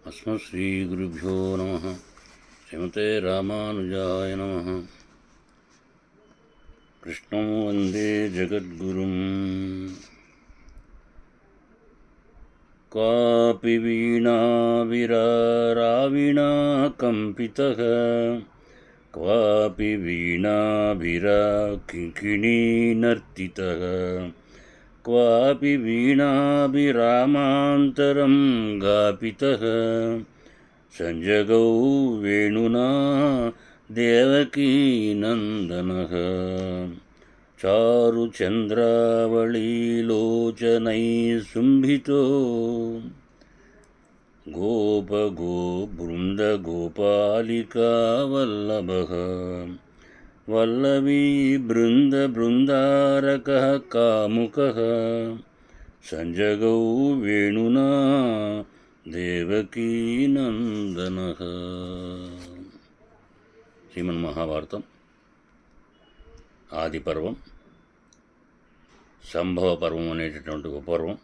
అస్మశ్రీగురుభ్యో నమః. శ్రీమతే రామానుజాయ నమః. కృష్ణం వందే జగద్గురుం. క్వాపి వీణావిరారావిణా కంపితః, క్వాపి వీణాభిరా కింకిణీనర్తితః, క్వాపి వీణాభిరామాంతరం గాపితః. సంజగౌ వేణునా దేవకీనందనః. చారుచంద్రావళీలోచనైః శుంభితో గోపగోబృందగోపాలికావల్లభః. వల్లవీ బృందారకః కాముకः. సంజగౌ వేణునా దేవకీనందనః. శ్రీమన్మహాభారతం ఆది పర్వం, సంభవ పర్వం అనేటటువంటి ఉపపర్వం,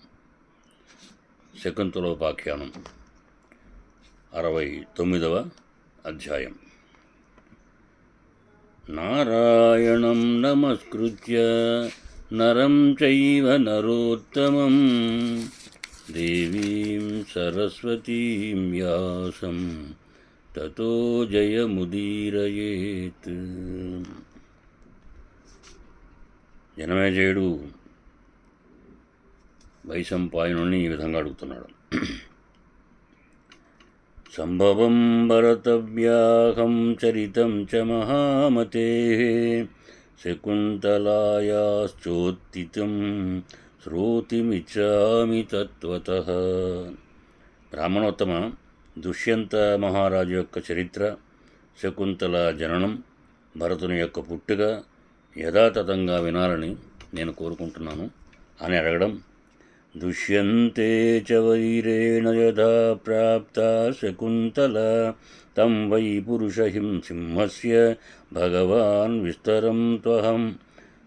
శకుంతలోపాఖ్యానం 69వ అధ్యాయం. నారాయణం నమస్కృత్య నరం చైవ నరోత్తమం దేవీం సరస్వతీం వ్యాసం తతో జయముదీరయేత్. జనమేజయుడు వైశంపాయనుని ఈ విధంగా అడుగుతున్నాడు. సంభవం భరతవ్యాహం చరితం చ మహామతేః, శకుంతలాయాశ్చోత్థితం శ్రోతుమిచ్చామి తత్వతః. బ్రాహ్మణోత్తమ, దుష్యంత మహారాజు యొక్క చరిత్ర, శకుంతల జననం, భరతుని యొక్క పుట్టుక యథాతథంగా వినాలని నేను కోరుకుంటున్నాను అని అడగడం. దుష్యంతే చ వైరేణ యథా ప్రాప్తా శకుంతల తం వై పురుషహిం సింహస్య భగవాన్ విస్తరం త్వహం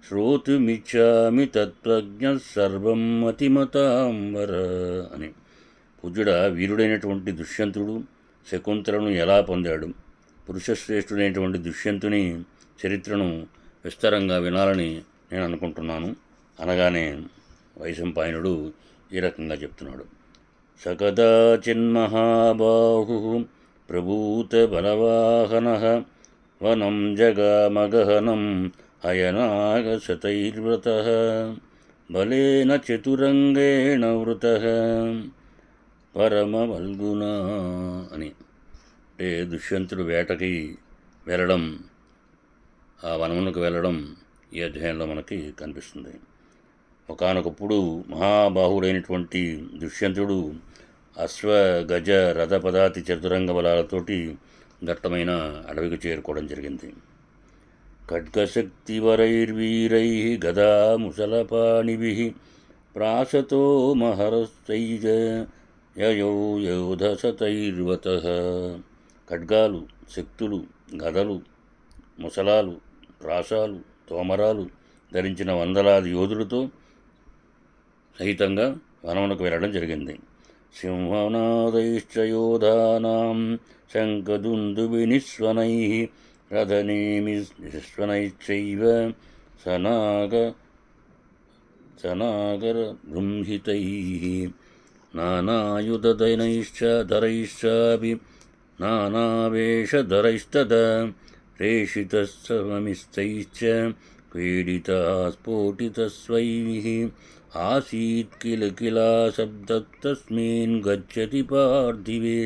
శ్రోతుమిచ్చామి తత్వజ్ఞః సర్వం మతిమతాం వర అని. పూజ్యుడ, వీరుడైనటువంటి దుష్యంతుడు శకుంతలను ఎలా పొందాడు, పురుషశ్రేష్ఠుడైనటువంటి దుష్యంతుని చరిత్రను విస్తారంగా వినాలని నేను అనుకుంటున్నాను అనగానే వైశంపాయనుడు ఈ రకంగా చెప్తున్నాడు. సకదాచిన్మహాబాహు ప్రభూత బలవాహనః వనం జగామగహనం హయనాగశతైర్వ్రతః బలేన చతురంగేణ వృతః పరమవల్గునా అని. అంటే దుష్యంతుడు వేటకి వెళ్ళడం, ఆ వనమునకు వెళ్ళడం ఈ అధ్యాయంలో మనకి కనిపిస్తుంది. ఒకానొకప్పుడు మహాబాహుడైనటువంటి దుష్యంతుడు అశ్వ గజ రథ పదాతి చతురంగ బలాలతోటి దట్టమైన అడవికి చేరుకోవడం జరిగింది. ఖడ్గశక్తివరైర్వీరైః గదా ముసలపాణిభిః ప్రాసతో మహరస్తైజ యయౌ యోధశతైర్వతః. ఖడ్గాలు, శక్తులు, గదలు, ముసలాలు, ప్రాసాలు, తోమరాలు ధరించిన వందలాది యోధులతో సహితంగా వనమునకు వెళ్ళడం జరిగింది. సింహనాదైశ్చ యోధానాం శంఖదుందుభినిస్వనైః రథనేమిస్వనైశ్చైవ సనాగరబృంహితైః నానాయుధదైనైశ్చ ధరైశ్చాపి నానావేషధరైస్తదా ప్రేషితస్సమిస్తైశ్చ పీడితా స్ఫోటితస్వైః ఆసీత్ కిల కిలా శబ్దస్తస్మిన్ గచ్చతి పార్థివే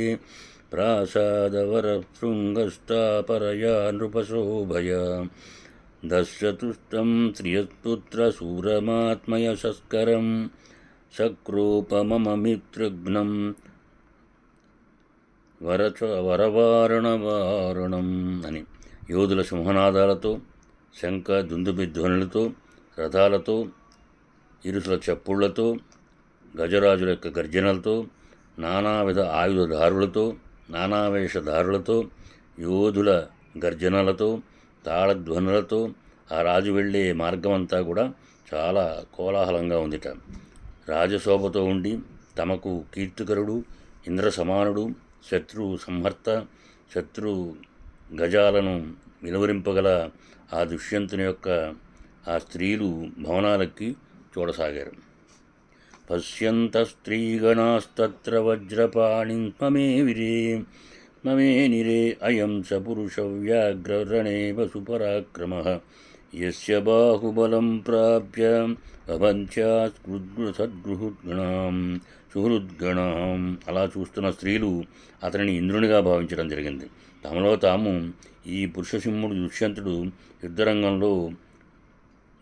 ప్రాసాదవరశృంగస్థాపరయా నృపశోభయ దశతుష్టం శ్రియత్పుత్రశూరమాత్మయశస్కరం సక్రోపమమిత్రఘ్నం వరవారణవారణం అని. యోధుల సింహనాదాలతో, శంఖ దుందుబిధ్వనులతో, రథాలతో, ఇరుసుల చప్పుళ్లతో, గజరాజుల యొక్క గర్జనలతో, నానావిధ ఆయుధదారులతో, నానావేషధారులతో, యోధుల గర్జనలతో, తాళధ్వనులతో ఆ రాజు వెళ్ళే మార్గమంతా కూడా చాలా కోలాహలంగా ఉందిట. రాజశోభతో ఉండి తమకు కీర్తికరుడు, ఇంద్ర సమానుడు, శత్రు సంహర్త, శత్రు గజాలను నిలువరింపగల ఆ దుష్యంతుని యొక్క ఆ స్త్రీలు భవనాలకి చూడసాగారు. పశ్యంత స్త్రీగణాస్తత్ర వజ్రపాణిం మమే నిరే అయం స పురుష వ్యాఘ్రరణే వసుపరాక్రమః యస్య బాహుబలం ప్రాప్య అభంత్యా సుహృద్గణాం. అలా చూస్తున్న స్త్రీలు అతనిని ఇంద్రునిగా భావించడం జరిగింది. తమలో తాము ఈ పురుషసింహుడు దుష్యంతుడు యుద్ధరంగంలో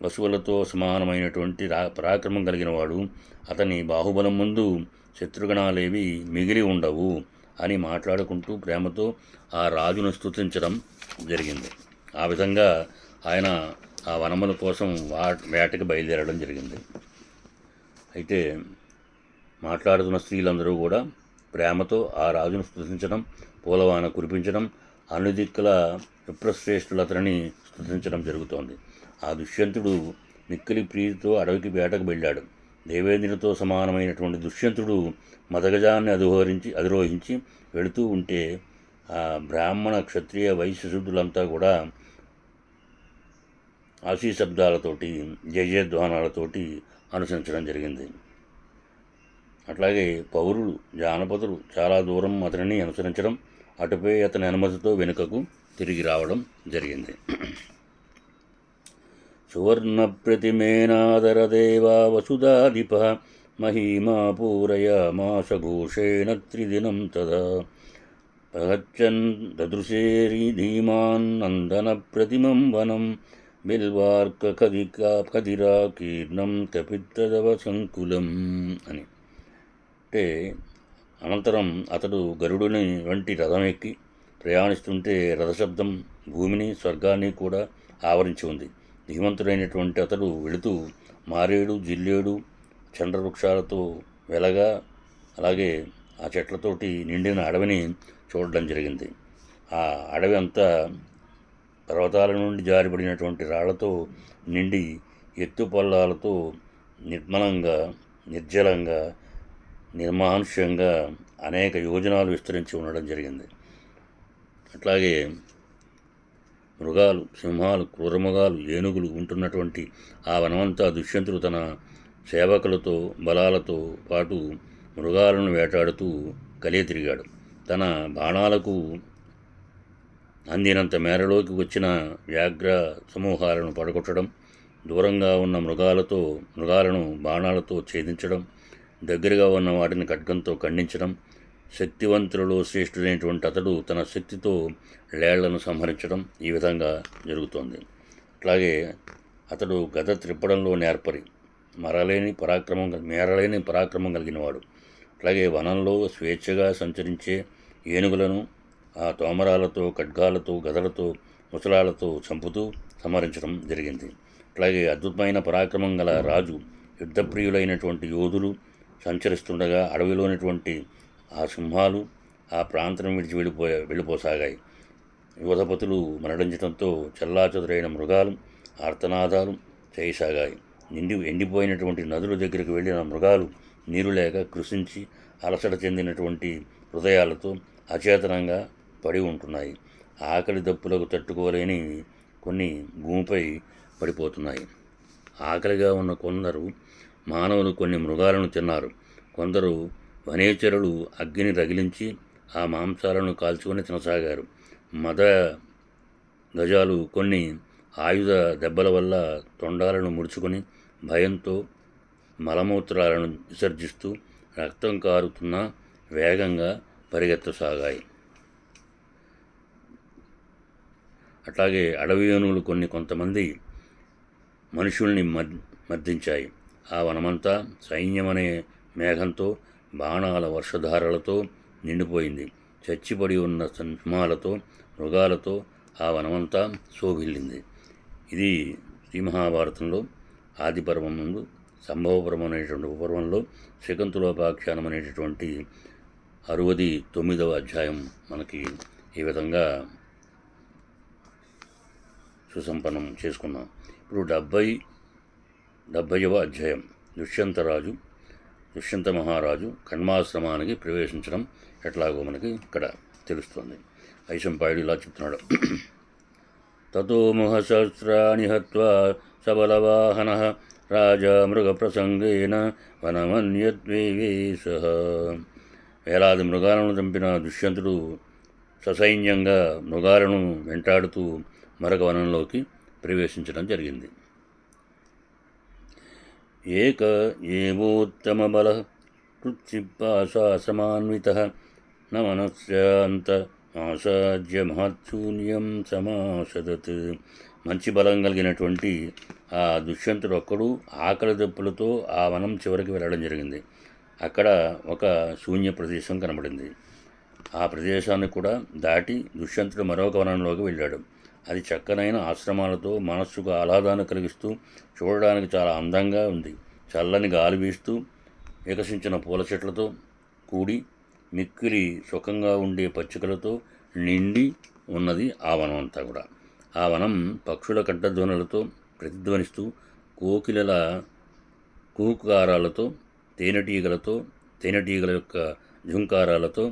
వసువులతో సమానమైనటువంటి పరాక్రమం కలిగిన వాడు, అతని బాహుబలం ముందు శత్రుగణాలేవి మిగిలి ఉండవు అని మాట్లాడుకుంటూ ప్రేమతో ఆ రాజును స్తుతించడం జరిగింది. ఆ విధంగా ఆయన ఆ వనముల కోసం వేటకి బయలుదేరడం జరిగింది. అయితే మాట్లాడుతున్న స్త్రీలందరూ కూడా ప్రేమతో ఆ రాజును స్తుతించడం, పూలవాన కురిపించడం, అనుదిక్కుల విప్రశ్రేష్ఠులు అతనిని స్తుతించడం జరుగుతోంది. ఆ దుష్యంతుడు మిక్కిలి ప్రీతితో అడవికి వేటకు వెళ్ళాడు. దేవేంద్రునితో సమానమైనటువంటి దుష్యంతుడు మదగజాన్ని అధిరోహించి వెళుతూ ఉంటే ఆ బ్రాహ్మణ క్షత్రియ వైశ్య శూద్రులంతా కూడా ఆశీశబ్దాలతోటి జయజయధ్వానాలతోటి అనుసరించడం జరిగింది. అట్లాగే పౌరులు, జానపదులు చాలా దూరం అతనిని అనుసరించడం, అటుపై అతని అనుమతితో వెనుకకు తిరిగి రావడం జరిగింది. సువర్ణ ప్రతిమేనాదరదేవా వసుధాధిప మహిమా పూరయామాస ఘోషేణ త్రిదినం తదా ప్రగచ్చన్ దదృశేరి ధీమాన్ నందన ప్రతిమం వనం బిల్వార్క కదిరా కీర్ణం కపిత్తదవ సంకులం అని. అంటే అనంతరం అతడు గరుడుని వంటి రథం ఎక్కి ప్రయాణిస్తుంటే రథశబ్దం భూమిని స్వర్గాన్ని కూడా ఆవరించి ఉంది. ధీమంతుడైనటువంటి అతడు వెళుతూ మారేడు, జిల్లేడు, చంద్రవృక్షాలతో వెలగా, అలాగే ఆ చెట్లతోటి నిండిన అడవిని చూడడం జరిగింది. ఆ అడవి అంతా పర్వతాల నుండి జారిపడినటువంటి రాళ్లతో నిండి ఎత్తుపల్లాలతో నిర్మలంగా, నిర్జలంగా, నిర్మానుష్యంగా అనేక యోజనాలు విస్తరించి ఉండడం జరిగింది. అట్లాగే మృగాలు, సింహాలు, క్రూరమృగాలు, ఏనుగులు ఉంటున్నటువంటి ఆ వనమంతా దుష్యంతుడు తన సేవకులతో బలాలతో పాటు మృగాలను వేటాడుతూ కలియ తిరిగాడు. తన బాణాలకు అందినంత మేరలోకి వచ్చిన వ్యాఘ్ర సమూహాలను పడగొట్టడం, దూరంగా ఉన్న మృగాలను బాణాలతో ఛేదించడం, దగ్గరగా ఉన్న వాటిని ఖడ్గంతో ఖండించడం, శక్తివంతులలో శ్రేష్ఠుడైనటువంటి అతడు తన శక్తితో లేళ్లను సంహరించడం ఈ విధంగా జరుగుతోంది. అట్లాగే అతడు గద త్రిప్పడంలో నేర్పరి, మేరలేని పరాక్రమం కలిగినవాడు. అట్లాగే వనంలో స్వేచ్ఛగా సంచరించే ఏనుగులను ఆ తోమరాలతో, ఖడ్గాలతో, గదలతో, ముసలాలతో చంపుతూ సంహరించడం జరిగింది. అట్లాగే అద్భుతమైన పరాక్రమం గల రాజు, యుద్ధప్రియులైనటువంటి యోధులు సంచరిస్తుండగా అడవిలోనిటువంటి ఆ సింహాలు ఆ ప్రాంతం విడిచి వెళ్ళిపోసాగాయి. యోధపతులు మరణించడంతో చెల్లాచెదురైన మృగాలు ఆర్తనాదాలు చేయసాగాయి. ఎండిపోయినటువంటి నదుల దగ్గరికి వెళ్ళిన మృగాలు నీరు లేక కృషించి అలసట చెందినటువంటి హృదయాలతో అచేతనంగా పడి ఉంటున్నాయి. ఆకలి దప్పులకు తట్టుకోలేని కొన్ని భూమిపై పడిపోతున్నాయి. ఆకలిగా ఉన్న కొందరు మానవులు కొన్ని మృగాలను తిన్నారు. కొందరు వనేచరులు అగ్గిని రగిలించి ఆ మాంసాలను కాల్చుకొని తినసాగారు. మద గజాలు కొన్ని ఆయుధ దెబ్బల వల్ల తొండాలను ముడుచుకొని భయంతో మలమూత్రాలను విసర్జిస్తూ రక్తం కారుతున్నా వేగంగా పరిగెత్తసాగాయి. అట్లాగే అడవి ఏనుగులు కొంతమంది మనుషుల్ని మర్దించాయి. ఆ వనమంతా సైన్యమనే మేఘంతో, బాణాల వర్షధారలతో నిండిపోయింది. చచ్చిపడి ఉన్న సింహాలతో, మృగాలతో ఆ వనమంతా శోభిల్లింది. ఇది శ్రీ మహాభారతంలో ఆదిపర్వం ముందు సంభవపర్వం అనేటువంటి ఉపపర్వంలో శకుంతలోపాఖ్యానం అనేటటువంటి 69వ అధ్యాయం మనకి ఈ విధంగా సుసంపన్నం చేసుకున్నాం. ఇప్పుడు 70వ అధ్యాయం. దుష్యంతరాజు దుష్యంత మహారాజు కణ్మాశ్రమానికి ప్రవేశించడం ఎట్లాగో మనకి ఇక్కడ తెలుస్తుంది. వైశంపాయుడు ఇలా చెప్తున్నాడు. తతో ముహసహస్రాణి హత్వా సబలవాహనః రాజా మృగప్రసంగేన వనమన్యద్వేవేశః. వేలాది మృగాలను చంపిన దుష్యంతుడు ససైన్యంగా మృగాలను వెంటాడుతూ మరొక వనంలోకి ప్రవేశించడం జరిగింది. ఏక ఏవోత్తమబల కృత్సిపాసాసమాన్వితః న మనస్యాంత ఆసాధ్య మహత్శూన్యం సమాసదత్. మంచి బలం కలిగినటువంటి ఆ దుష్యంతుడు ఒక్కడు ఆకలి దప్పులతో ఆ వనం చివరికి వెళ్ళడం జరిగింది. అక్కడ ఒక శూన్య ప్రదేశం కనబడింది. ఆ ప్రదేశాన్ని కూడా దాటి దుష్యంతుడు మరొక వనంలోకి వెళ్ళాడు. అది చక్కనైన ఆశ్రమాలతో మనస్సుకు ఆహ్లాదాన్ని కలిగిస్తూ చూడడానికి చాలా అందంగా ఉంది. చల్లని గాలి వీస్తూ వికసించిన పూల చెట్లతో కూడి మిక్కిలి సుఖంగా ఉండే పచ్చికలతో నిండి ఉన్నది ఆ వనం అంతా కూడా. ఆ వనం పక్షుల కంఠధ్వనులతో ప్రతిధ్వనిస్తూ కోకిలల కూకారాలతో తేనెటీగల యొక్క ఝుంకారాలతో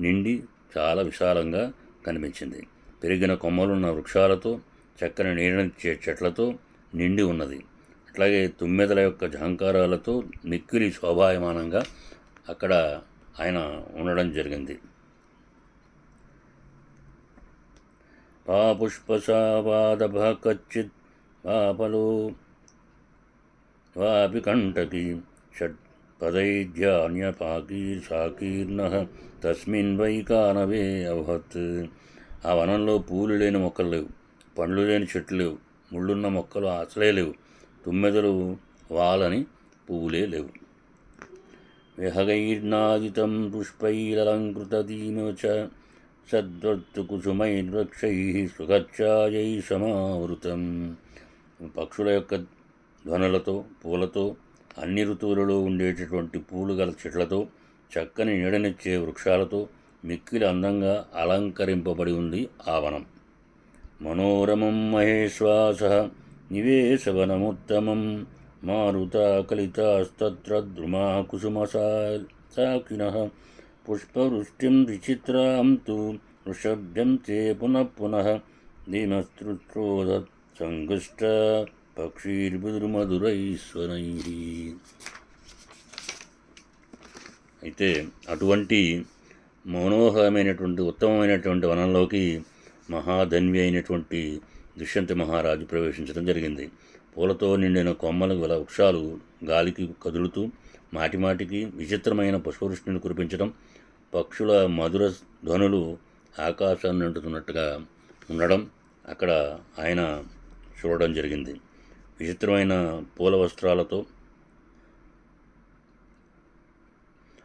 నిండి చాలా విశాలంగా కనిపించింది. పెరిగిన కొమ్మలున్న వృక్షాలతో చక్కని నీడనిచ్చే చెట్లతో నిండి ఉన్నది. అట్లాగే తుమ్మెదల యొక్క ఝంకారాలతో మిక్కిలి శోభాయమానంగా అక్కడ ఆయన ఉండడం జరిగింది. పుష్పసావాదభ కచ్చిత్ వాపలో వాపి కంటకి షట్పదైధ్యాన్యపాకీర్సాకీర్ణః తస్మిన్ వైకానవే అవహత్. ఆ వనంలో పూలు లేని మొక్కలు లేవు, పండ్లు లేని చెట్లు లేవు, ముళ్ళున్న మొక్కలు అసలే లేవు, తుమ్మెదలు వాలని పువ్వులే లేవు. విహగైర్నాదితం పుష్పైరలంకృతదీమో చ సద్వర్తుకుసుమైర్వృక్షైః సుగచ్ఛాయై సమావృతం. పక్షుల యొక్క ధ్వనులతో పూలతో అన్ని ఋతువులలో ఉండేటటువంటి పూలు గల చెట్లతో చక్కని నీడనిచ్చే వృక్షాలతో మిక్కిలి అందంగా అలంకరింపబడి ఉంది ఆ వనం. మనోరమం మహేశ్వాసః నివేశవనముత్తమం మారుతాకలితాస్తత్ర ద్రుమా కుసుమసాకినః పుష్పవృష్టిం విచిత్రాం తు వృషభ్యం తే పునః పునః దీనస్తృత్రోధ సంగుష్ట పక్షీర్మధురైస్వనైః. అయితే అటువంటి మనోహరమైనటువంటి ఉత్తమమైనటువంటి వనంలోకి మహాధన్వి అయినటువంటి దుష్యంత మహారాజు ప్రవేశించడం జరిగింది. పూలతో నిండిన కొమ్మలు గల వృక్షాలు గాలికి కదులుతూ మాటిమాటికి విచిత్రమైన పుష్పవృష్టిని కురిపించడం, పక్షుల మధుర ధ్వనులు ఆకాశాన్ని నిండుతున్నట్టుగా ఉండడం అక్కడ ఆయన చూడడం జరిగింది. విచిత్రమైన పూల వస్త్రాలతో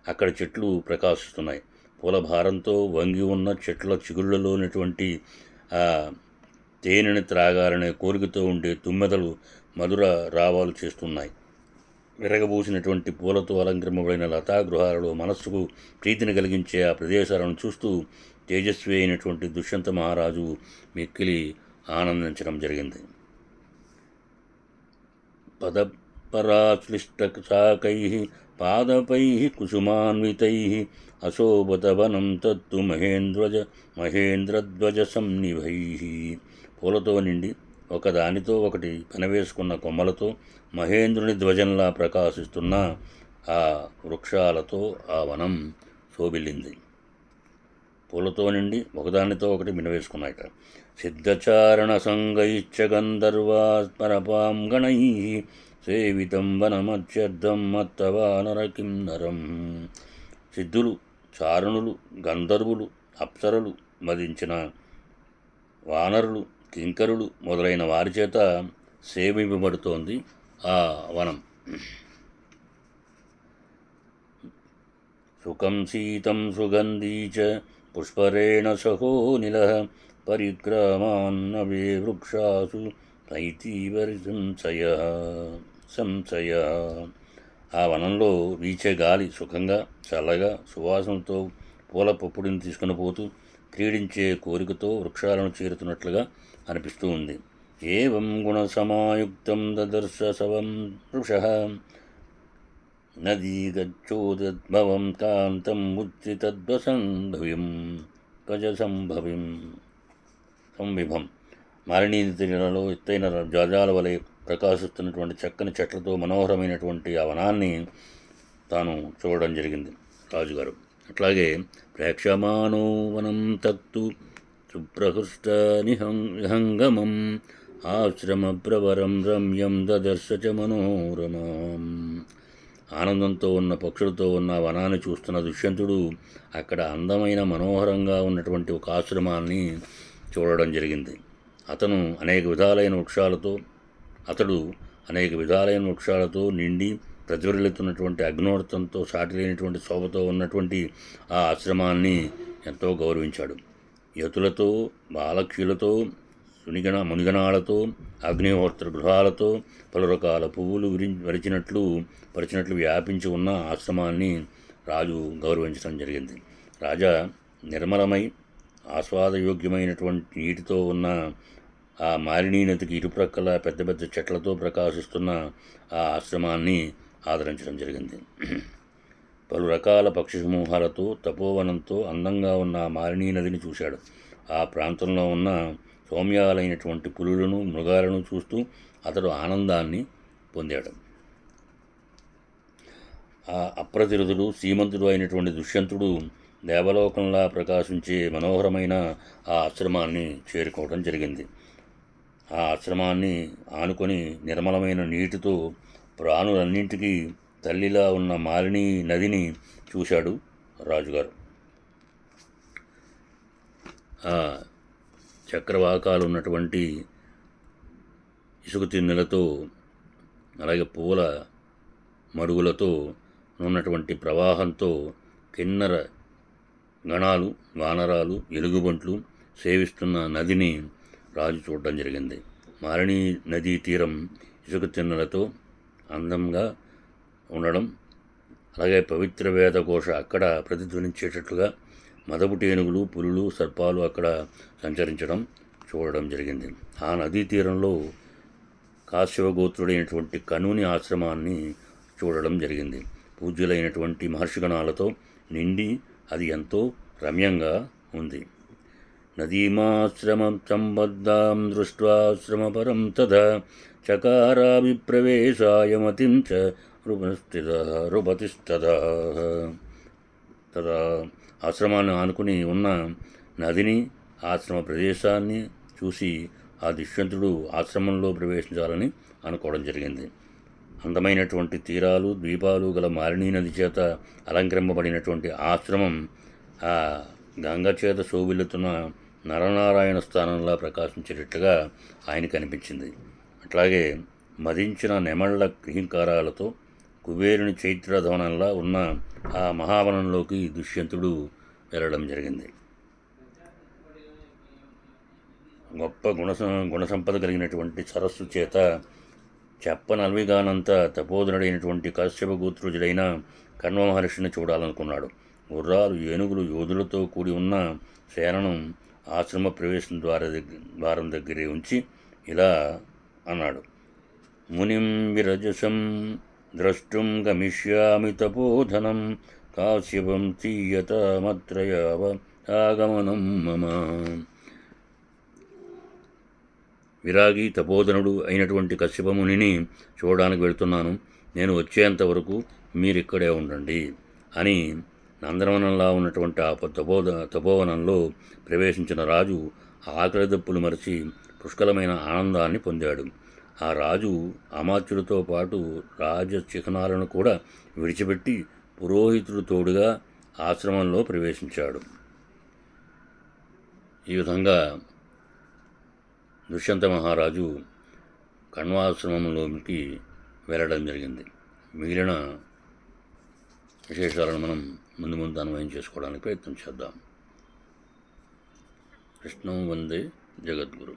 అక్కడ చెట్లు ప్రకాశిస్తున్నాయి. పూల భారంతో వంగి ఉన్న చెట్ల చిగుళ్లలోనటువంటి ఆ తేనెని త్రాగాలనే కోరికతో ఉండే తుమ్మెదలు మధుర రావాలు చేస్తున్నాయి. విరగబూసినటువంటి పూలతో అలంకరింపబడిన లతాగృహాలలో మనస్సుకు ప్రీతిని కలిగించే ఆ ప్రదేశాలను చూస్తూ తేజస్వి అయినటువంటి దుష్యంత మహారాజు మిక్కిలి ఆనందించడం జరిగింది. పదపరాశ్లిష్టశాకైః పాదపైః కుసుమాన్వితైః అశోభతవనం తత్తు మహేంద్రధ్వజ సన్నిభైః. పూలతో నిండి ఒకదానితో ఒకటి పెనవేసుకున్న కొమ్మలతో మహేంద్రుని ధ్వజంలా ప్రకాశిస్తున్న ఆ వృక్షాలతో ఆ వనం శోభిల్లింది. పూలతో నిండి ఒకదానితో ఒకటి మినవేసుకున్నాయట. సిద్ధచారణ సంగైశ్చ గంధర్వాస్మరపాం గణైః సేవితం వనమత్యర్థం మత్తవానర కిన్నరం. సిద్ధులు, చారణులు, గంధర్వులు, అప్సరలు మదించిన వానరులు, కింకరులు మొదలైన వారి చేత సేవింపబడుతోంది ఆ వనం. సుఖం శీతం సుగంధీ చ పుష్పరేణ సహో నిలః పరిక్రమాన్నవే వృక్షాసు నైతీవరి సంశయ. ఆ వనంలో వీచే గాలి సుఖంగా చల్లగా సువాసనతో పూల పప్పుడిని తీసుకుని పోతూ క్రీడించే కోరికతో వృక్షాలను చేరుతున్నట్లుగా అనిపిస్తూ ఉంది. ఏవం గుణ సమాయుక్తం దదర్శ సవం వృషః నదీ గచ్చోద్భవం కాంతం ఉచ్చితద్వసంభవిం గజ సంవిభం. మాలినీ తీరంలో ఎత్తైన జాజాల వలె ప్రకాశిస్తున్నటువంటి చక్కని చెట్లతో మనోహరమైనటువంటి ఆ వనాన్ని తాను చూడడం జరిగింది రాజుగారు. అట్లాగే ప్రేక్షమానో వనం తత్తు సుప్రహృష్ట నిహంగమం ఆశ్రమ ప్రవరం రమ్యం దదర్శ చ మనోరమాం. ఆనందంతో ఉన్న పక్షులతో ఉన్న వనాన్ని చూస్తున్న దుష్యంతుడు అక్కడ అందమైన మనోహరంగా ఉన్నటువంటి ఒక ఆశ్రమాన్ని చూడడం జరిగింది. అతడు అనేక విధాలైన వృక్షాలతో నిండి ప్రజ్వరిల్లుతున్నటువంటి అగ్నిహోత్రంతో సాటిలేనటువంటి శోభతో ఉన్నటువంటి ఆ ఆశ్రమాన్ని ఎంతో గౌరవించాడు. యతులతో, బాలక్షులతో, మునిగణాలతో, అగ్నిహోత్ర గృహాలతో, పలు రకాల పువ్వులు పరిచినట్లు వ్యాపించి ఉన్న ఆశ్రమాన్ని రాజు గౌరవించడం జరిగింది. రాజా నిర్మలమై ఆస్వాదయోగ్యమైనటువంటి నీటితో ఉన్న ఆ మాలినీ నదికి ఇరుప్రక్కల పెద్ద పెద్ద చెట్లతో ప్రకాశిస్తున్న ఆ ఆశ్రమాన్ని ఆదరించడం జరిగింది. పలు రకాల పక్షి సమూహాలతో తపోవనంతో అందంగా ఉన్న మాలినీ నదిని చూశాడు. ఆ ప్రాంతంలో ఉన్న సౌమ్యాలైనటువంటి పులులను, మృగాలను చూస్తూ అతడు ఆనందాన్ని పొందాడు. ఆ అప్రతిరుదుడు, శ్రీమంతుడు అయినటువంటి దుష్యంతుడు దేవలోకంలా ప్రకాశించే మనోహరమైన ఆ ఆశ్రమాన్ని చేరుకోవడం జరిగింది. ఆ ఆశ్రమాన్ని ఆనుకొని నిర్మలమైన నీటితో ప్రాణులన్నింటికీ తల్లిలా ఉన్న మాలినీ నదిని చూశాడు రాజుగారు. ఆ చక్రవాకాలు ఉన్నటువంటి ఇసుక తిన్నెలతో, అలాగే పూల మడుగులతో ఉన్నటువంటి ప్రవాహంతో కిన్నర గణాలు, వానరాలు, ఎలుగుబంట్లు సేవిస్తున్న నదిని రాజు చూడడం జరిగింది. మాలినీ నదీ తీరం ఇసుక తిన్నెలతో అందంగా ఉండడం, అలాగే పవిత్ర వేదఘోష అక్కడ ప్రతిధ్వనించేటట్లుగా మదపుటేనుగులు, పులులు, సర్పాలు అక్కడ సంచరించడం చూడడం జరిగింది. ఆ నదీ తీరంలో కాశ్యవగోత్రుడైనటువంటి కనుని ఆశ్రమాన్ని చూడడం జరిగింది. పూజ్యులైనటువంటి మహర్షిగణాలతో నిండి అది ఎంతో రమ్యంగా ఉంది. నదీమాశ్రమం సంబద్ధాం దృష్ట్వాశ్రమపరం తదా చకారాభిప్రవేశాయ మతిం చ రుపతిస్తదా. ఆశ్రమాన్ని ఆనుకుని ఉన్న నదిని, ఆశ్రమ ప్రదేశాన్ని చూసి ఆ దుష్యంతుడు ఆశ్రమంలో ప్రవేశించాలని అనుకోవడం జరిగింది. అందమైనటువంటి తీరాలు, ద్వీపాలు గల మాలినీ నది చేత అలంకరింపబడినటువంటి ఆశ్రమం ఆ గంగ చేత శోభిల్లుతున్న నరనారాయణ స్థానంలా ప్రకాశించేటట్లుగా ఆయనకు అనిపించింది. అట్లాగే మదించిన నెమళ్ల క్రీంకారాలతో కుబేరుని చైత్రధవనంలా ఉన్న ఆ మహావనంలోకి దుష్యంతుడు వెళ్ళడం జరిగింది. గొప్ప గుణసంపద కలిగినటువంటి సరస్సు చేత చెప్పనల్విగానంత తపోధనుడైనటువంటి కాశ్యపగోత్రుజుడైన కణ్వ మహర్షిని చూడాలనుకున్నాడు. గుర్రాలు, ఏనుగులు, యోధులతో కూడి ఉన్న సేనను ఆశ్రమ ప్రవేశం ద్వారం దగ్గరే ఉంచి ఇలా అన్నాడు: మునిం విరజసం ద్రష్టుం గమిష్యామి తపోధనం కాశ్యపం తీయతమత్రయావ ఆగమనం మమ. విరాగి, తపోధనుడు అయినటువంటి కశ్యపమునిని చూడడానికి వెళ్తున్నాను. నేను వచ్చేంతవరకు మీరిక్కడే ఉండండి అని నందనవనంలా ఉన్నటువంటి ఆ తపోవనంలో ప్రవేశించిన రాజు ఆకలి దప్పులు మరిచి పుష్కలమైన ఆనందాన్ని పొందాడు. ఆ రాజు అమాత్యులతో పాటు రాజ చిహ్నాలను కూడా విడిచిపెట్టి పురోహితుడు తోడుగా ఆశ్రమంలో ప్రవేశించాడు. ఈ విధంగా దుష్యంత మహారాజు కణ్వాశ్రమంలోకి వెళ్ళడం జరిగింది. మిగిలిన విశేషాలను మనం ముందు అన్వయం చేసుకోవడానికి ప్రయత్నం చేద్దాం. కృష్ణం వందే జగద్గురు.